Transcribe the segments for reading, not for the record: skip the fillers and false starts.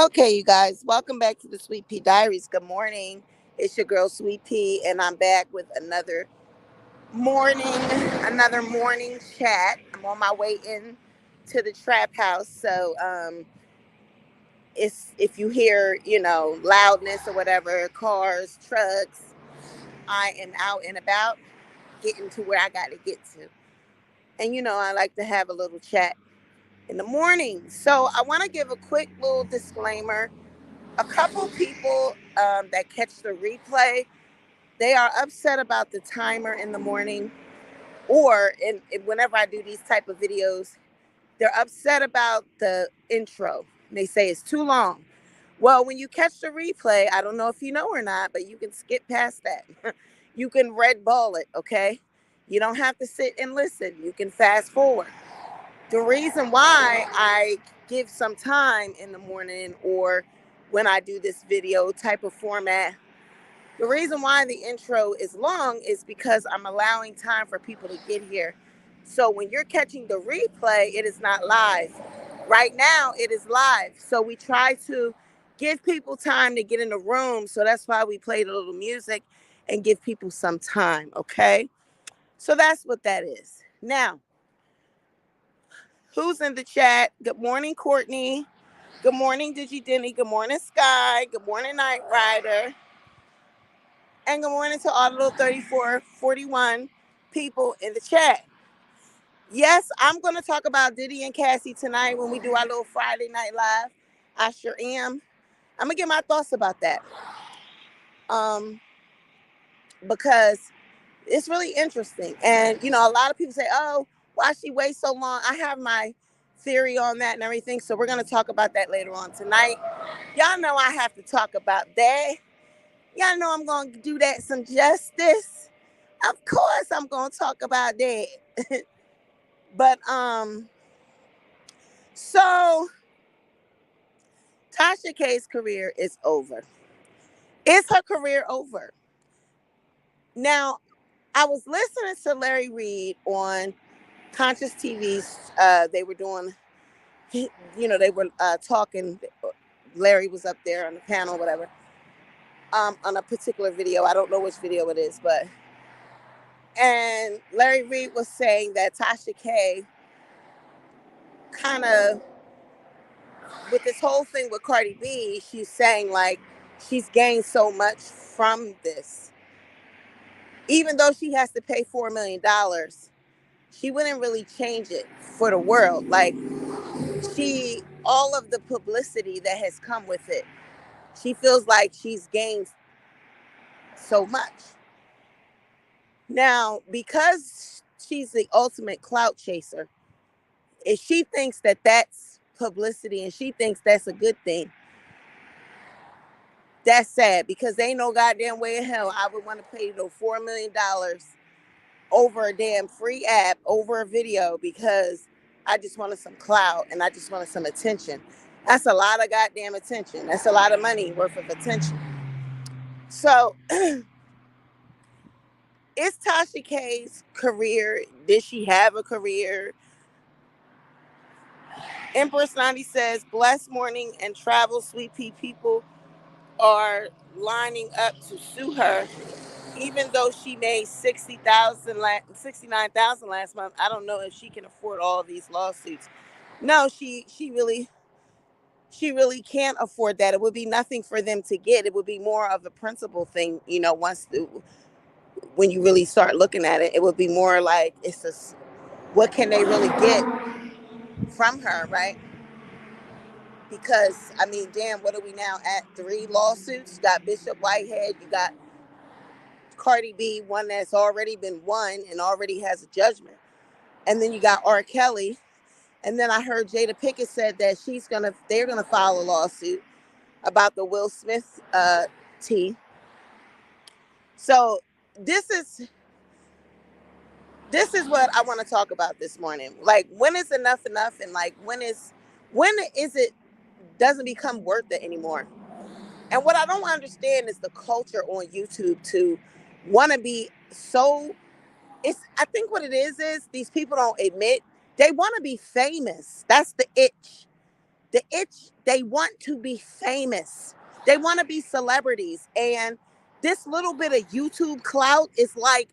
Okay, you guys, welcome back to the Sweet Pea Diaries. Good morning. It's your girl Sweet Pea, and I'm back with morning, another morning chat. I'm on my way in to the trap house, so it's if you hear loudness or whatever, cars, trucks, I am out and about, getting to where I got to get to. And I like to have a little chat in the morning, so I want to give a quick little disclaimer. A couple people that catch the replay, they are upset about the timer in the morning, or whenever I do these type of videos, they're upset about the intro. They say it's too long. Well, when you catch the replay, I don't know if you know or not, but you can skip past that. You can red ball it, okay? You don't have to sit and listen. You can fast forward. The reason why I give some time in the morning or when I do this video type of format, the reason why the intro is long is because I'm allowing time for people to get here. So when you're catching the replay, it is not live. Right now, it is live. So we try to give people time to get in the room. So that's why we played a little music and give people some time, okay? So that's what that is. Now, who's in the chat? Good morning, Courtney. Good morning, Digi Denny. Good morning, Sky. Good morning, Night Rider. And good morning to all the little 3441 people in the chat. Yes, I'm going to talk about Diddy and Cassie tonight when we do our little Friday night live. I sure am. I'm going to get my thoughts about that. Because it's really interesting. And, a lot of people say, oh, why she wait so long? I have my theory on that and everything. So we're going to talk about that later on tonight. Y'all know I have to talk about that. Y'all know I'm going to do that some justice. Of course I'm going to talk about that. But, so Tasha K's career is over. Is her career over? Now, I was listening to Larry Reid on Conscious TV's, they were doing, they were talking. Larry was up there on the panel, whatever, on a particular video. I don't know which video it is, and Larry Reid was saying that Tasha K kind of, with this whole thing with Cardi B, she's saying like she's gained so much from this. Even though she has to pay $4 million, she wouldn't really change it for the world. Like, all of the publicity that has come with it, she feels like she's gained so much. Now, because she's the ultimate clout chaser, if she thinks that that's publicity and she thinks that's a good thing, that's sad, because they ain't no goddamn way in hell I would want to pay no $4 million over a damn free app, over a video, because I just wanted some clout and I just wanted some attention. That's a lot of goddamn attention. That's a lot of money worth of attention. So, is Tasha K's career, did she have a career? Empress 90 says, blessed morning and travel, Sweet Pea people are lining up to sue her, even though she made 69,000 last month. I don't know if she can afford all these lawsuits. No, she really can't afford that. It would be nothing for them to get. It would be more of a principle thing, when you really start looking at it. It would be more like, it's just, what can they really get from her, right? Because, I mean, damn, what are we now at? 3 lawsuits? You got Bishop Whitehead, you got Cardi B, one that's already been won and already has a judgment. And then you got R. Kelly. And then I heard Jada Pinkett said that they're gonna file a lawsuit about the Will Smith tea. So this is what I want to talk about this morning. Like, when is enough enough, and like when is it doesn't become worth it anymore? And what I don't understand is the culture on YouTube to want to be so. I think what it is these people don't admit they want to be famous. That's the itch. The itch, they want to be famous. They want to be celebrities. And this little bit of YouTube clout is like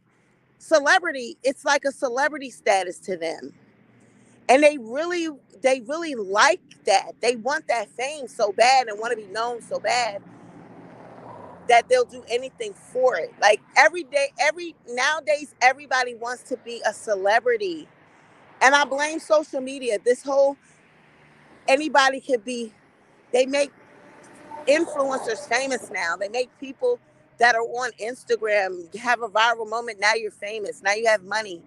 celebrity. It's like a celebrity status to them. And they really like that. They want that fame so bad and want to be known so bad that they'll do anything for it. Like every day, every nowadays, everybody wants to be a celebrity. And I blame social media. This whole anybody could be, they make influencers famous now. They make people that are on Instagram have a viral moment. Now you're famous. Now you have money.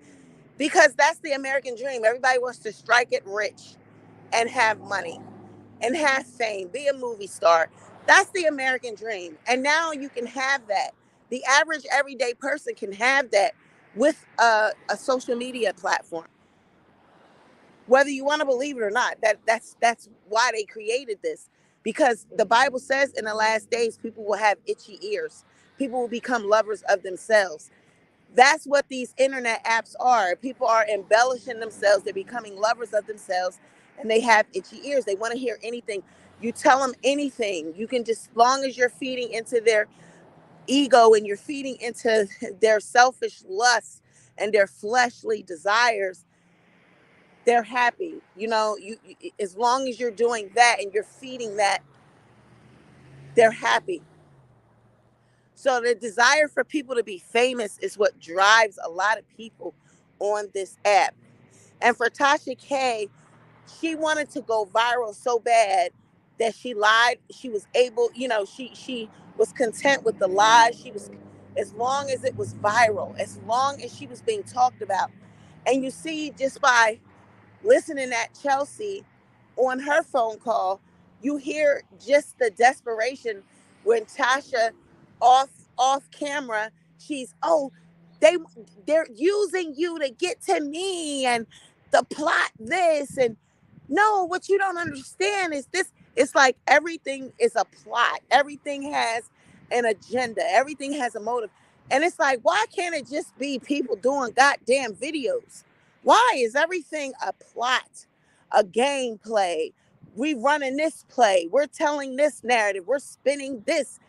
Because that's the American dream. Everybody wants to strike it rich and have money and have fame, be a movie star. That's the American dream. And now you can have that. The average everyday person can have that with a social media platform. Whether you want to believe it or not, that's why they created this. Because the Bible says in the last days, people will have itchy ears. People will become lovers of themselves. That's what these internet apps are. People are embellishing themselves. They're becoming lovers of themselves, and they have itchy ears. They want to hear anything. You tell them anything. You can just, long as you're feeding into their ego and you're feeding into their selfish lusts and their fleshly desires, they're happy. As long as you're doing that and you're feeding that, they're happy. So the desire for people to be famous is what drives a lot of people on this app. And for Tasha K, she wanted to go viral so bad that she lied. She was able, she was content with the lies. She was, as long as it was viral, as long as she was being talked about. And you see, just by listening at Chelsea on her phone call, you hear just the desperation when Tasha off off camera, she's, oh, they they're using you to get to me and the plot this and no, what you don't understand is this. It's like everything is a plot. Everything has an agenda. Everything has a motive. And it's like, why can't it just be people doing goddamn videos? Why is everything a plot, a gameplay? We running this play. We're telling this narrative. We're spinning this.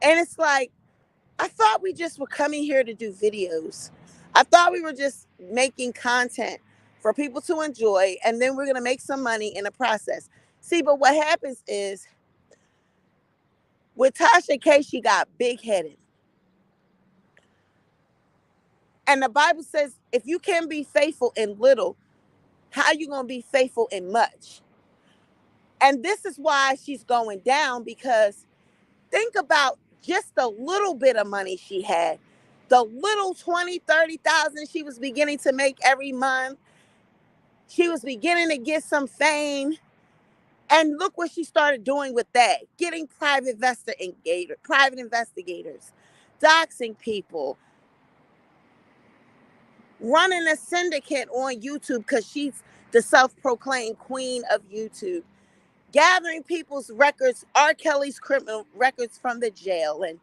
And it's like, I thought we just were coming here to do videos. I thought we were just making content for people to enjoy, and then we're going to make some money in the process. See, but what happens is with Tasha K, she got big headed. And the Bible says, if you can be faithful in little, how you going to be faithful in much? And this is why she's going down, because think about just the little bit of money she had, the little 20, 30,000 she was beginning to make every month. She was beginning to get some fame. And look what she started doing with that, getting private investigators, doxing people, running a syndicate on YouTube because she's the self-proclaimed queen of YouTube, gathering people's records, R. Kelly's criminal records from the jail, and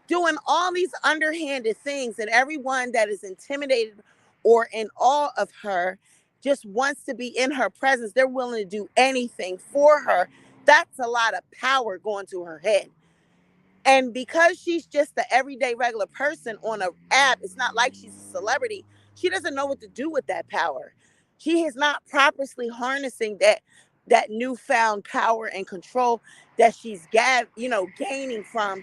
doing all these underhanded things. And everyone that is intimidated or in awe of her just wants to be in her presence. They're willing to do anything for her. That's a lot of power going to her head. And because she's just the everyday regular person on an app, it's not like she's a celebrity. She doesn't know what to do with that power. She is not properly harnessing that newfound power and control that she's gaining from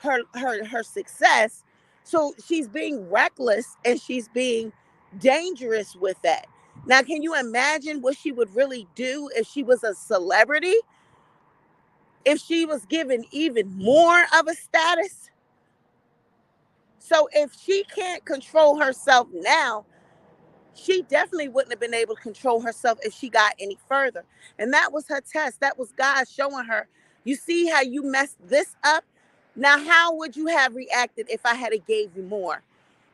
her success. So she's being reckless and she's being dangerous with that. Now, can you imagine what she would really do if she was a celebrity? If she was given even more of a status? So if she can't control herself now, she definitely wouldn't have been able to control herself if she got any further. And that was her test. That was God showing her, you see how you messed this up? Now, how would you have reacted if I had to gave you more?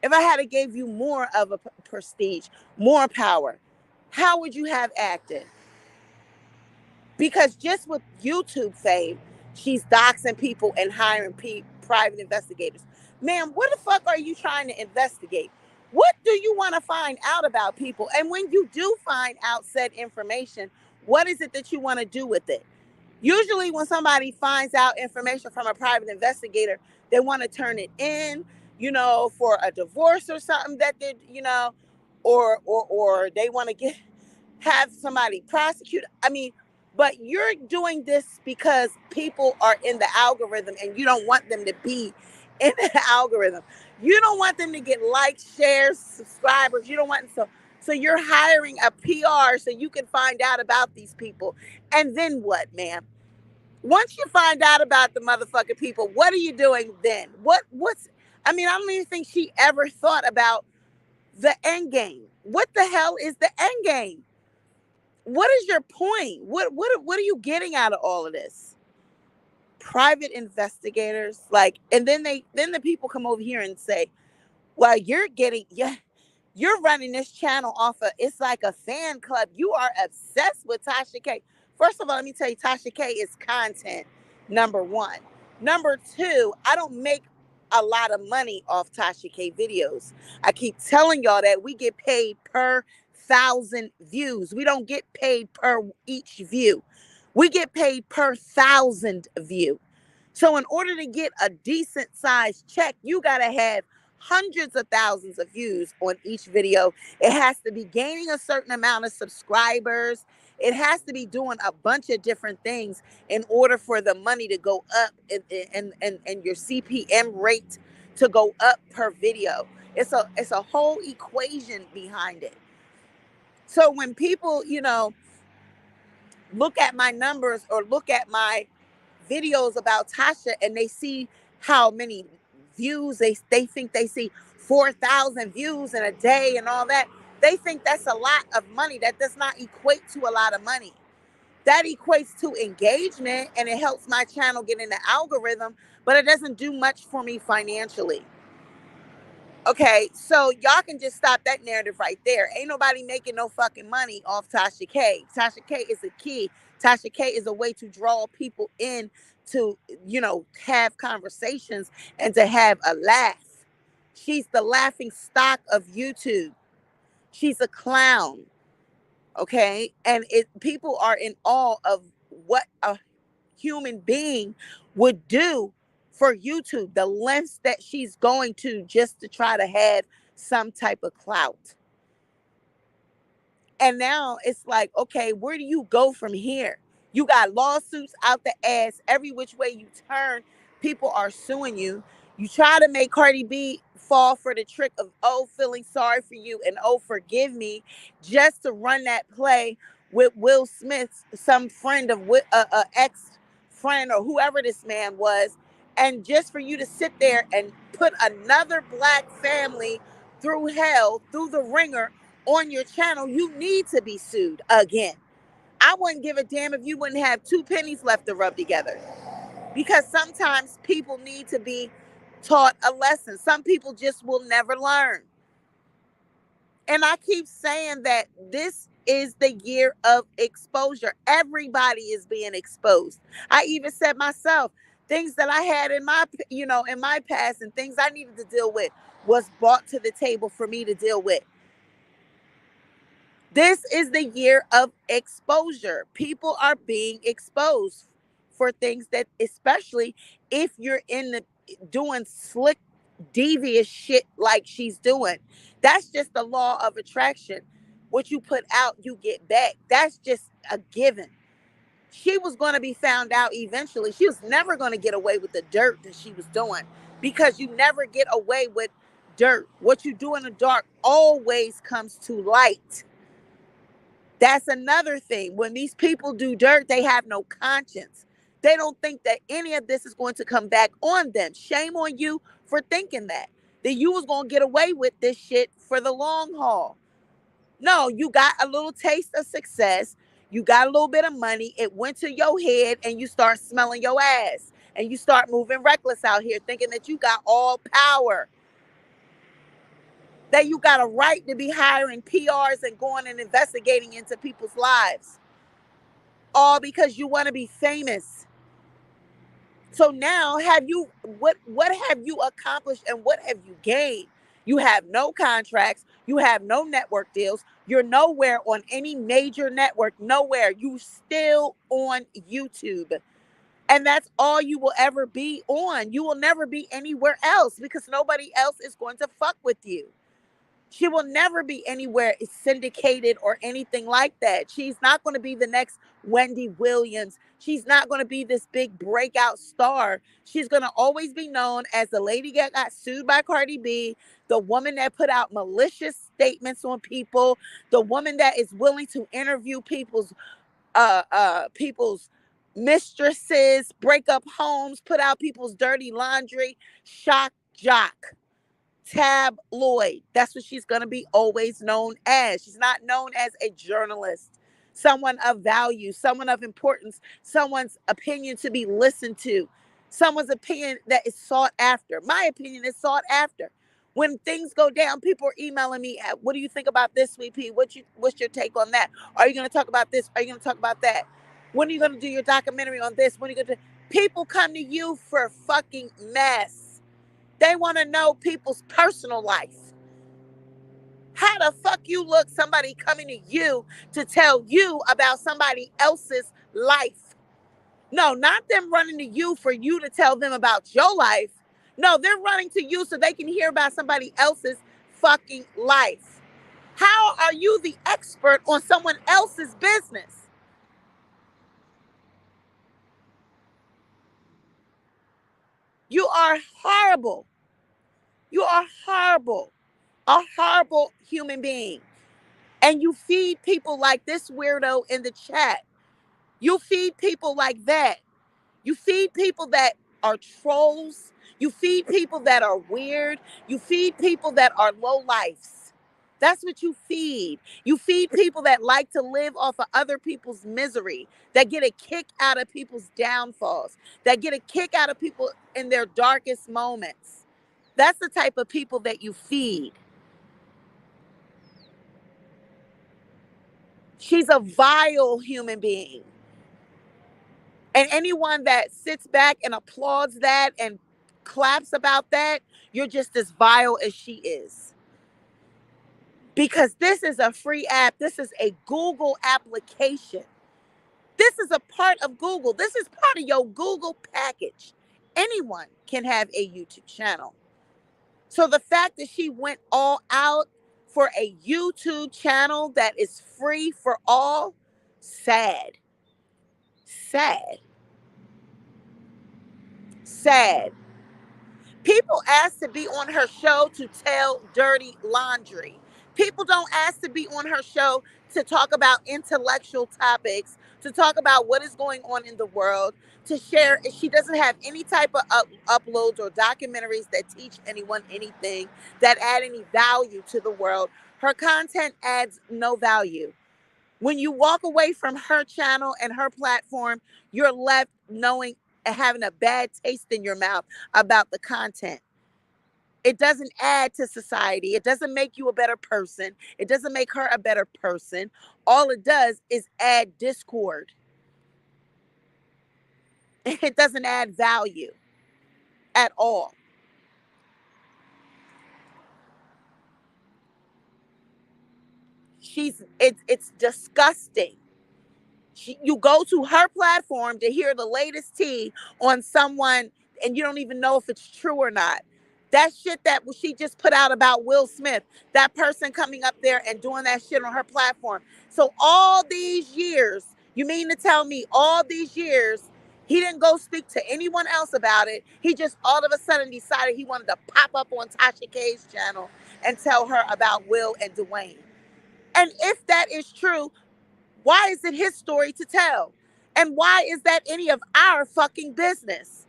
If I had to gave you more of a prestige, more power, how would you have acted? Because just with YouTube fame, she's doxing people and hiring private investigators. Ma'am, what the fuck are you trying to investigate? What do you want to find out about people? And when you do find out said information, What is it that you want to do with it? Usually, when somebody finds out information from a private investigator, they want to turn it in, for a divorce or something that they, or they want to have somebody prosecute. I mean, but you're doing this because people are in the algorithm and you don't want them to be in the algorithm. You don't want them to get likes, shares, subscribers. You don't want so you're hiring a PR so you can find out about these people. And then what, man? Once you find out about the motherfucking people, what are you doing then? What's I mean, I don't even think she ever thought about the end game. What the hell is the end game? What is your point? What are you getting out of all of this? Private investigators, like, and then the people come over here and say, well, you're running this channel off of, it's like a fan club. You are obsessed with Tasha K. First of all, let me tell you, Tasha K is content, number one. Number two, I don't make a lot of money off Tasha K videos. I keep telling y'all that we get paid per 1,000 views. We don't get paid per each view. We get paid per 1,000 view. So in order to get a decent sized check, you got to have hundreds of thousands of views on each video. It has to be gaining a certain amount of subscribers. It has to be doing a bunch of different things in order for the money to go up, and your CPM rate to go up per video. It's a whole equation behind it. So when people, look at my numbers or look at my videos about Tasha and they see how many views they think they see 4,000 views in a day and all that, they think that's a lot of money. That does not equate to a lot of money. That equates to engagement and it helps my channel get in the algorithm, but it doesn't do much for me financially. Okay, so y'all can just stop that narrative right there. Ain't nobody making no fucking money off Tasha K. Tasha K is a key. Tasha K is a way to draw people in to, have conversations and to have a laugh. She's the laughing stock of YouTube. She's a clown. Okay, and people are in awe of what a human being would do for YouTube, the lengths that she's going to just to try to have some type of clout. And now it's like, okay, where do you go from here? You got lawsuits out the ass every which way you turn. People are suing you. You try to make Cardi B fall for the trick of, oh, feeling sorry for you and, oh, forgive me, just to run that play with Will Smith, some friend of ex friend or whoever this man was. And just for you to sit there and put another black family through hell, through the ringer on your channel, you need to be sued again. I wouldn't give a damn if you wouldn't have two pennies left to rub together. Because sometimes people need to be taught a lesson. Some people just will never learn. And I keep saying that this is the year of exposure. Everybody is being exposed. I even said myself, things that I had in my past and things I needed to deal with was brought to the table for me to deal with. This is the year of exposure. People are being exposed for things that, especially if you're in the doing slick, devious shit like she's doing. That's just the law of attraction. What you put out, you get back. That's just a given. She was going to be found out eventually. She was never going to get away with the dirt that she was doing, because you never get away with dirt. What you do in the dark always comes to light. That's another thing. When these people do dirt, they have no conscience. They don't think that any of this is going to come back on them. Shame on you for thinking that you was going to get away with this shit for the long haul. No, you got a little taste of success. You got a little bit of money. It went to your head and you start smelling your ass. And you start moving reckless out here thinking that you got all power, that you got a right to be hiring PRs and going and investigating into people's lives, all because you want to be famous. So now, what have you accomplished and what have you gained? You have no contracts. You have no network deals. You're nowhere on any major network, nowhere. You still on YouTube. And that's all you will ever be on. You will never be anywhere else because nobody else is going to fuck with you. She will never be anywhere syndicated or anything like that. She's not going to be the next Wendy Williams. She's not going to be this big breakout star. She's going to always be known as the lady that got sued by Cardi B, the woman that put out malicious statements on people, the woman that is willing to interview people's mistresses, break up homes, put out people's dirty laundry, shock jock. Tabloid. That's what she's going to be always known as. She's not known as a journalist, someone of value, someone of importance, someone's opinion to be listened to, someone's opinion that is sought after. My opinion is sought after. When things go down, people are emailing me, what do you think about this, Sweet Pea? What's your take on that? Are you going to talk about this? Are you going to talk about that? When are you going to do your documentary on this? When are you going to... People come to you for fucking mess. They want to know people's personal life. How the fuck you look somebody coming to you to tell you about somebody else's life? No, not them running to you for you to tell them about your life. No, they're running to you so they can hear about somebody else's fucking life. How are you the expert on someone else's business? You are horrible. You are horrible. A horrible human being. And you feed people like this weirdo in the chat. You feed people like that. You feed people that are trolls. You feed people that are weird. You feed people that are low lifes. That's what you feed. You feed people that like to live off of other people's misery, that get a kick out of people's downfalls, that get a kick out of people in their darkest moments. That's the type of people that you feed. She's a vile human being. And anyone that sits back and applauds that and claps about that, you're just as vile as she is. Because this is a free app. This is a Google application. This is a part of Google. This is part of your Google package. Anyone can have a YouTube channel. So the fact that she went all out for a YouTube channel that is free for all, sad. Sad. Sad. People ask to be on her show to tell dirty laundry. People don't ask to be on her show to talk about intellectual topics, to talk about what is going on in the world, to share. She doesn't have any type of uploads or documentaries that teach anyone anything, that add any value to the world. Her content adds no value. When you walk away from her channel and her platform, you're left knowing and having a bad taste in your mouth about the content. It doesn't add to society. It doesn't make you a better person. It doesn't make her a better person. All it does is add discord. It doesn't add value at all. It's disgusting. You go to her platform to hear the latest tea on someone and you don't even know if it's true or not. That shit that she just put out about Will Smith, that person coming up there and doing that shit on her platform. So all these years, you mean to tell me all these years, he didn't go speak to anyone else about it. He just all of a sudden decided he wanted to pop up on Tasha K's channel and tell her about Will and Dwayne. And if that is true, why is it his story to tell? And why is that any of our fucking business?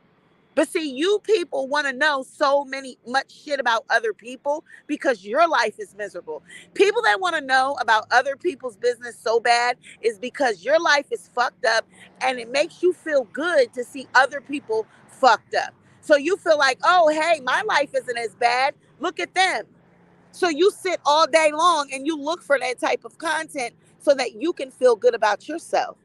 But see, you people want to know so much shit about other people because your life is miserable. People that want to know about other people's business so bad is because your life is fucked up and it makes you feel good to see other people fucked up. So you feel like, oh, hey, my life isn't as bad. Look at them. So you sit all day long and you look for that type of content so that you can feel good about yourself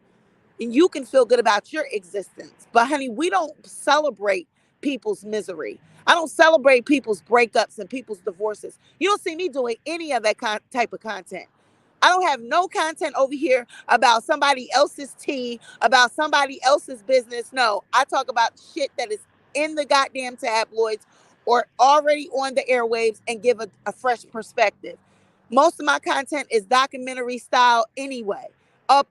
and you can feel good about your existence. But honey, we don't celebrate people's misery. I don't celebrate people's breakups and people's divorces. You don't see me doing any of that type of content. I don't have no content over here about somebody else's tea, about somebody else's business. No, I talk about shit that is in the goddamn tabloids or already on the airwaves and give a fresh perspective. Most of my content is documentary style anyway. Up.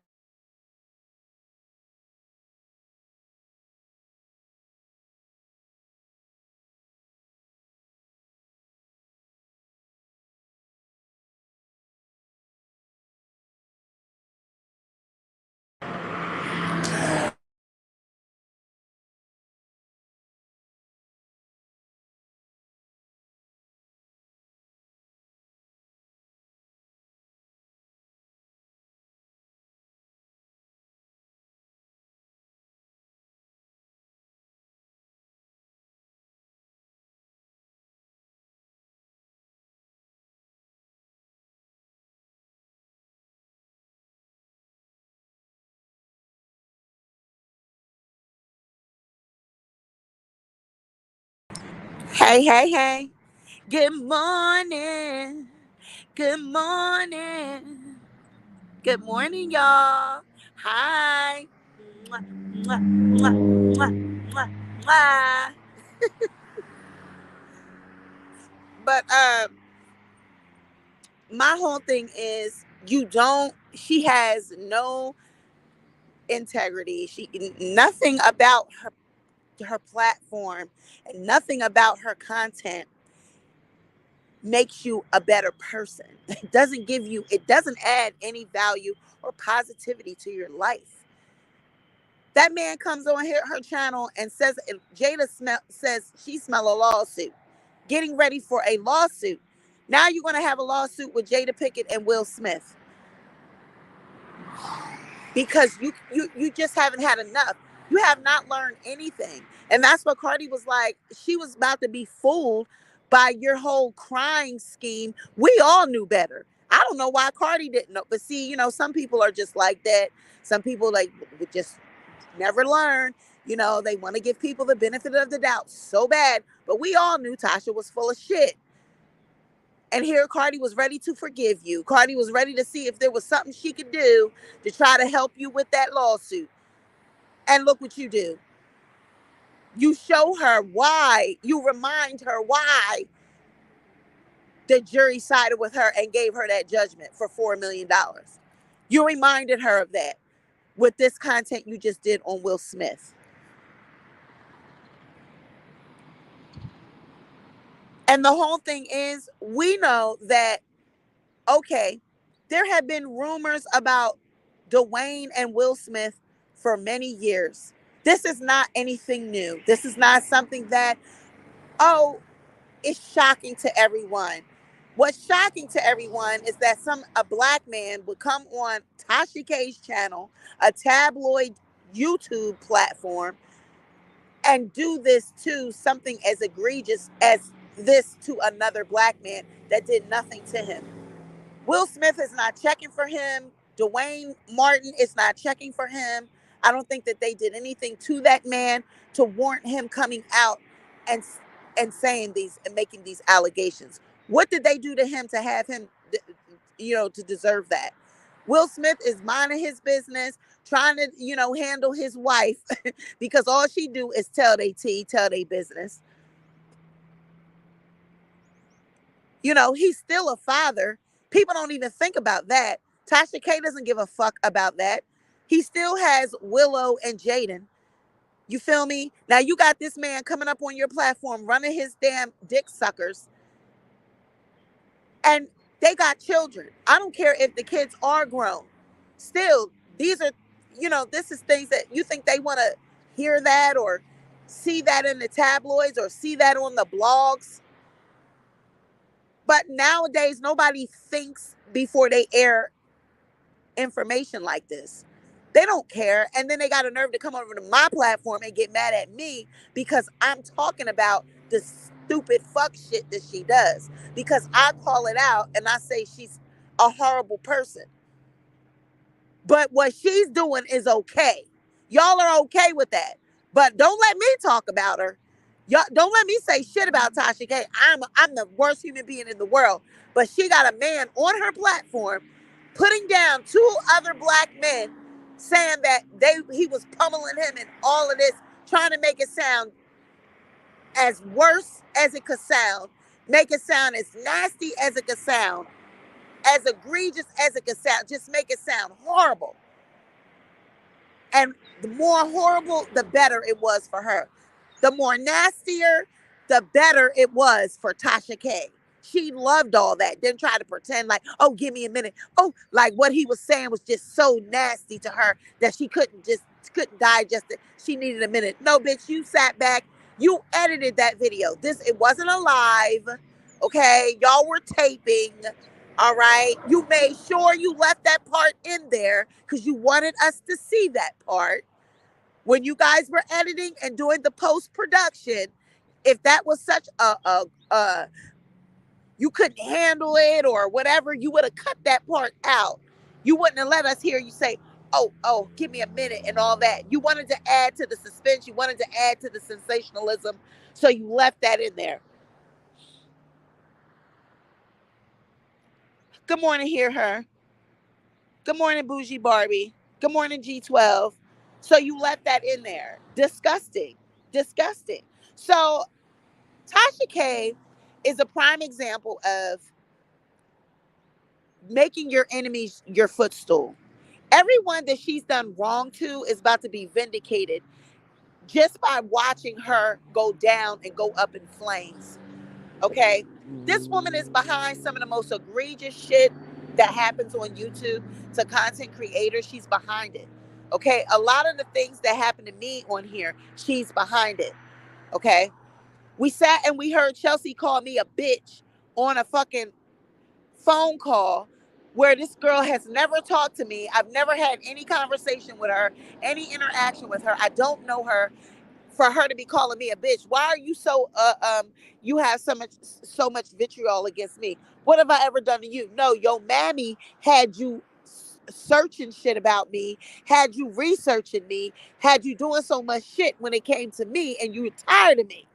Hey, hey, hey. Good morning. Good morning. Good morning, y'all. Hi. Mwah, mwah, mwah, mwah, mwah, mwah. But my whole thing is she has no integrity. She nothing about her platform and nothing about her content makes you a better person. It doesn't add any value or positivity to your life. That man comes on her channel and says says she smell a lawsuit, getting ready for a lawsuit. Now you're going to have a lawsuit with Jada Pickett and Will Smith because you just haven't had enough. You have not learned anything. And that's what Cardi was like. She was about to be fooled by your whole crying scheme. We all knew better. I don't know why Cardi didn't know. But see, some people are just like that. Some people like would just never learn. They want to give people the benefit of the doubt so bad. But we all knew Tasha was full of shit. And here Cardi was ready to forgive you. Cardi was ready to see if there was something she could do to try to help you with that lawsuit. And look what you do. You show her why. You remind her why the jury sided with her and gave her that judgment for $4 million. You reminded her of that with this content you just did on Will Smith. And the whole thing is, we know that, okay, there have been rumors about Dwayne and Will Smith for many years. This is not anything new. This is not something that, oh, is shocking to everyone. What's shocking to everyone is that a black man would come on Tasha K's channel, a tabloid YouTube platform, and do this to something as egregious as this to another black man that did nothing to him. Will Smith is not checking for him. Dwayne Martin is not checking for him. I don't think that they did anything to that man to warrant him coming out and saying these and making these allegations. What did they do to him to have him, to deserve that? Will Smith is minding his business, trying to, handle his wife because all she do is tell they tea, tell they business. He's still a father. People don't even think about that. Tasha K doesn't give a fuck about that. He still has Willow and Jaden. You feel me? Now you got this man coming up on your platform running his damn dick suckers, and they got children. I don't care if the kids are grown. Still, these are, this is things that you think they want to hear that or see that in the tabloids or see that on the blogs. But nowadays, nobody thinks before they air information like this. They don't care. And then they got a nerve to come over to my platform and get mad at me because I'm talking about the stupid fuck shit that she does. Because I call it out and I say she's a horrible person. But what she's doing is okay. Y'all are okay with that. But don't let me talk about her. Y'all don't let me say shit about Tasha K. I'm the worst human being in the world. But she got a man on her platform putting down two other black men saying that he was pummeling him and all of this, trying to make it sound as worse as it could sound, make it sound as nasty as it could sound, as egregious as it could sound, just make it sound horrible. And the more horrible, the better it was for her. The more nastier, the better it was for Tasha K. She loved all that. Didn't try to pretend like, oh, give me a minute. Oh, like what he was saying was just so nasty to her that she couldn't digest it. She needed a minute. No, bitch, you sat back. You edited that video. It wasn't a live. Okay. Y'all were taping. All right. You made sure you left that part in there because you wanted us to see that part. When you guys were editing and doing the post production, if that was such a you couldn't handle it or whatever, you would have cut that part out. You wouldn't have let us hear you say, oh, give me a minute and all that. You wanted to add to the suspense. You wanted to add to the sensationalism. So you left that in there. Good morning, Hear Her. Good morning, Bougie Barbie. Good morning, G12. So you left that in there. Disgusting. Disgusting. So Tasha K is a prime example of making your enemies your footstool. Everyone that she's done wrong to is about to be vindicated just by watching her go down and go up in flames. Okay? This woman is behind some of the most egregious shit that happens on YouTube to content creators. She's behind it. Okay? A lot of the things that happen to me on here, she's behind it. Okay? We sat and we heard Chelsea call me a bitch on a fucking phone call where this girl has never talked to me. I've never had any conversation with her, any interaction with her. I don't know her. For her to be calling me a bitch, why are you so you have so much vitriol against me? What have I ever done to you? No, your mammy had you searching shit about me, had you researching me, had you doing so much shit when it came to me, and you were tired of me.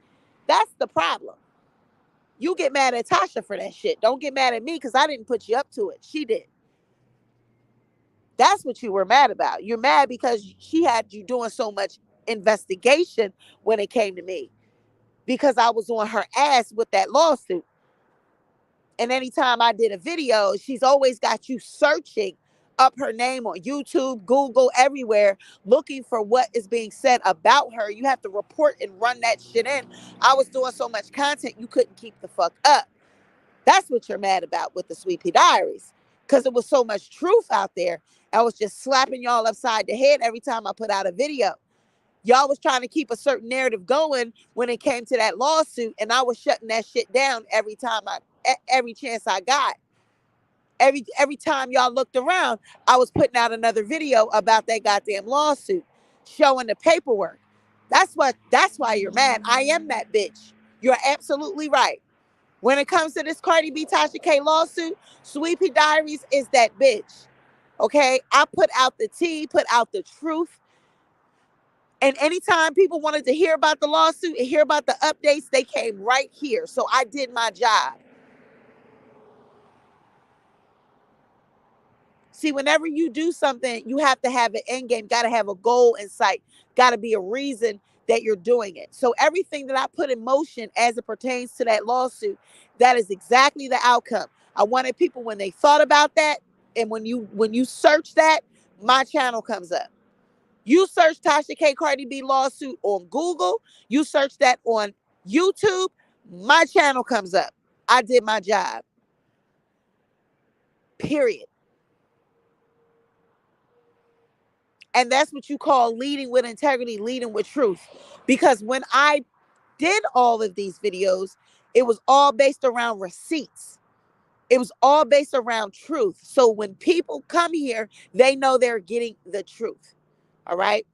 That's the problem. You get mad at Tasha for that shit. Don't get mad at me because I didn't put you up to it. She did. That's what you were mad about. You're mad because she had you doing so much investigation when it came to me because I was on her ass with that lawsuit. And anytime I did a video, she's always got you searching up her name on YouTube, Google, everywhere, looking for what is being said about her. You have to report and run that shit in. I was doing so much content, you couldn't keep the fuck up. That's what you're mad about with the SweetpeaDiaries. Because it was so much truth out there. I was just slapping y'all upside the head every time I put out a video. Y'all was trying to keep a certain narrative going when it came to that lawsuit, and I was shutting that shit down every chance I got. Every time y'all looked around, I was putting out another video about that goddamn lawsuit, showing the paperwork. That's why you're mad. I am that bitch. You're absolutely right. When it comes to this Cardi B Tasha K lawsuit, SweetpeaDiaries is that bitch. Okay? I put out the tea, put out the truth. And anytime people wanted to hear about the lawsuit and hear about the updates, they came right here. So I did my job. See, whenever you do something, you have to have an end game, got to have a goal in sight, got to be a reason that you're doing it. So everything that I put in motion as it pertains to that lawsuit, that is exactly the outcome. I wanted people, when they thought about that, and when you search that, my channel comes up. You search Tasha K Cardi B lawsuit on Google, you search that on YouTube, my channel comes up. I did my job. Period. And that's what you call leading with integrity, leading with truth. Because when I did all of these videos, it was all based around receipts. It was all based around truth. So when people come here, they know they're getting the truth. All right.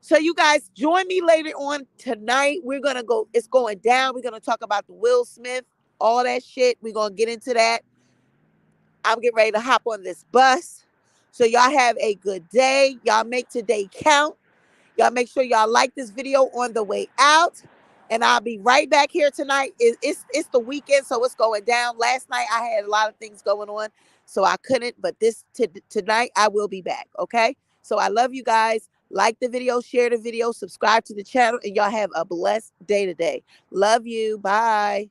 So you guys join me later on tonight. It's going down. We're going to talk about the Will Smith, all that shit. We're going to get into that. I'm getting ready to hop on this bus. So y'all have a good day. Y'all make today count. Y'all make sure y'all like this video on the way out. And I'll be right back here tonight. It's the weekend, so it's going down. Last night I had a lot of things going on, so I couldn't. But tonight I will be back. Okay. So I love you guys. Like the video, share the video, subscribe to the channel, and y'all have a blessed day today. Love you. Bye.